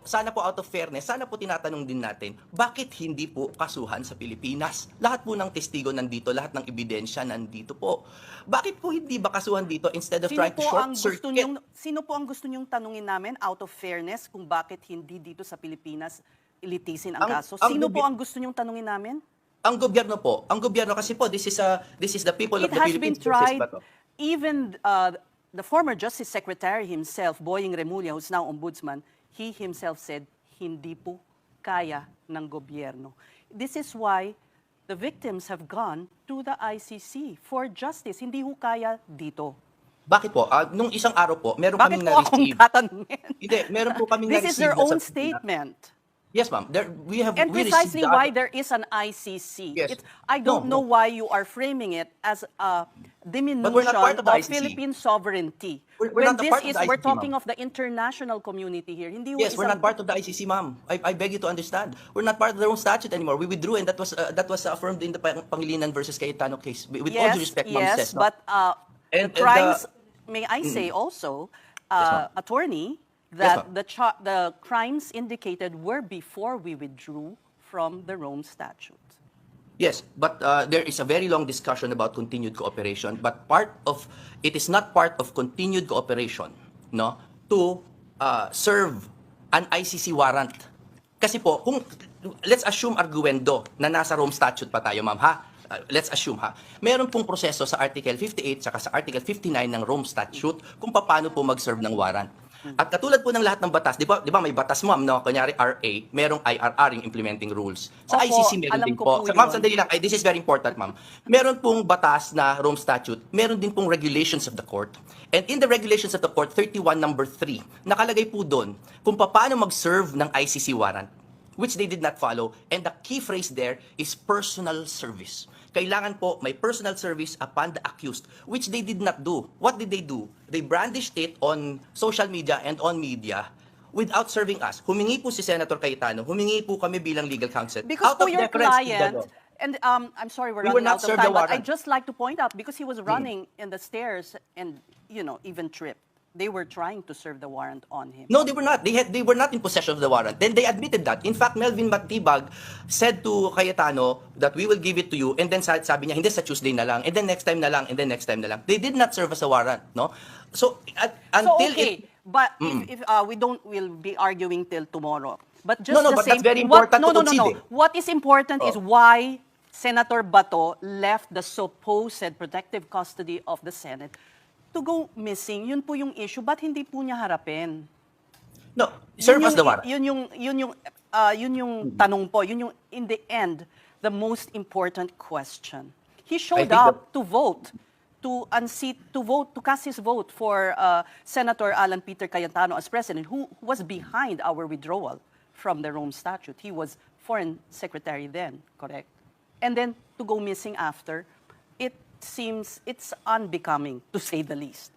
sana po out of fairness, sana po tinatanong din natin, bakit hindi po kasuhan sa Pilipinas? Lahat po ng testigo nandito, lahat ng ebidensya nandito po. Bakit po hindi ba kasuhan dito instead of trying to short circuit? Sino po ang gusto niyong tanungin namin out of fairness kung bakit hindi dito sa Pilipinas ilitisin ang kaso? Sino po ang gusto niyong tanungin namin? Ang gobyerno kasi po, this is the people of It the has been Philippines. tried, even the former Justice Secretary himself, Boying Remulla, who's now ombudsman, he himself said, hindi po kaya ng gobyerno. This is why the victims have gone to the ICC for justice. Hindi ho kaya dito. Bakit po? Nung isang araw po, meron Bakit kaming po akong na-receive. tatanungin? Hindi, meron po kaming This is na-receive their na own sabi na- statement. Yes, ma'am. And precisely why there is an ICC. Yes. I don't know No. why you are framing it as a diminution we're not part of the of ICC. Philippine sovereignty. We're When not a this part of is, the we're ICC, talking ma'am. of the international community here. Hindi ho Yes, we're not isang- part of the ICC, ma'am. I beg you to understand. We're not part of their own statute anymore. We withdrew, and that was affirmed in the Pangilinan versus Cayetano case. With all due respect, ma'am, yes, says, no? but And- the crimes, may I say also, ma'am. attorney, Yes, that the crimes indicated were before we withdrew from the Rome Statute. Yes, but there is a very long discussion about continued cooperation. But it is not part of continued cooperation, no, to serve an ICC warrant. Kasi po, let's assume arguendo na nasa Rome Statute pa tayo, ma'am, ha? Let's assume, ha? Meron pong proseso sa Article 58 saka sa Article 59 ng Rome Statute kung paano po mag-serve ng warrant. At katulad po ng lahat ng batas, di ba may batas, ma'am, no? Kunyari RA, merong IRR, yung implementing rules. Sa Opo, ICC meron alam din ko po. po Ma'am, yun. sandali lang. This is very important, ma'am. Meron pong batas na Rome Statute, meron din pong regulations of the court. And in the regulations of the court, 31 number 3, nakalagay po doon kung paano mag-serve ng ICC warrant, which they did not follow. And the key phrase there is personal service. Kailangan po may personal service upon the accused, which they did not do. What did they do? They brandished it on social media and on media without serving us. Humingi po si Senator Cayetano, humingi po kami bilang legal counsel. Because Out po of your deference to the client, law. and I'm sorry we're We were running not out of served the time, but I'd warrant. just like to point out, because he was running in the stairs and, even tripped. They were trying to serve the warrant on him. No, they were not. They were not in possession of the warrant. Then they admitted that. In fact, Melvin Matibag said to Cayetano that we will give it to you. And then sabi niya, hindi, sa Tuesday na lang. And then next time na lang. And then next time na lang. They did not serve as a warrant, no? So until okay, but if we'll be arguing till tomorrow. But just No, the but same, that's very important no, to no, no, no. concede, eh. What is important is why Senator Bato left the supposed protective custody of the Senate to go missing. Yun po yung issue. Ba't hindi po niya harapin? No, serve as the warrant. Yun yung tanong po. Yun yung, in the end, the most important question. He showed think up to vote, to cast his vote for Senator Alan Peter Cayetano as president, who was behind our withdrawal from the Rome Statute. He was foreign secretary then, correct? And then to go missing after, it seems it's unbecoming, to say the least.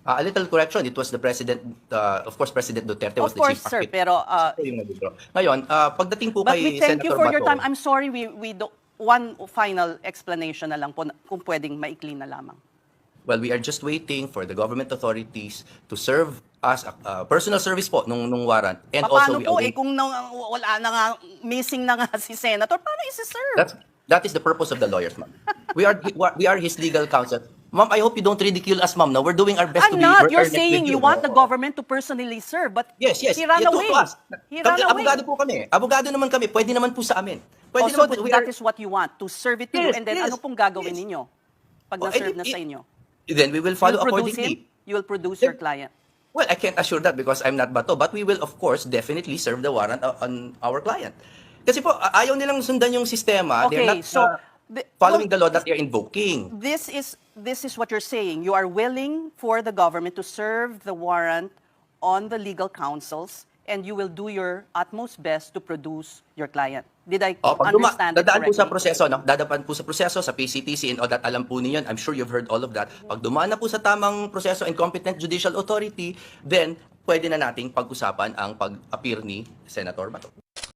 A little correction, it was the president, of course, President Duterte was Of the course, chief sir, architect. pero Siya yung nag-withdraw. Ngayon, pagdating po but kay we thank you Senator for your Bato, time. I'm sorry, we do, one final explanation na lang po, kung pwedeng maikli na lamang. well, we are just waiting for the government authorities to serve us personal service po nung warrant. And also Paano we po, await, kung wala na nga, missing na nga si Senator, paano isi-serve? that is the purpose of the lawyers, ma'am. We are his legal counsel. Ma'am, I hope you don't ridicule us, ma'am. No, we're doing our best to I'm be not. You're earnest saying with you want the no? government to personally serve, but Yes. he ran Yeah, away. to us. He ran away. Abogado po kami. Abogado naman kami. Pwede naman po sa amin. Pwede So naman po. that is what you want, to serve it to you, Yes, and then yes, ano pong gagawin yes. ninyo pag Oh, na-serve na it- sa inyo? Then we will follow You'll produce accordingly. him? You will produce your client? Well, I can't assure that because I'm not Bato, but we will of course definitely serve the warrant on our client. Kasi po ayaw nilang sundan yung sistema. They're Okay, not so following the law that they're invoking. This is what you're saying. You are willing for the government to serve the warrant on the legal counsels, and you will do your utmost best to produce your client. Did I understand it dadaan po sa correctly? proseso, no? Dadaan po sa proseso, sa PCTC and all that, alam po niyo, I'm sure you've heard all of that. Pag dumaan na po sa tamang proseso and competent judicial authority, then pwede na nating pag-usapan ang pag-appear ni Senator Bato.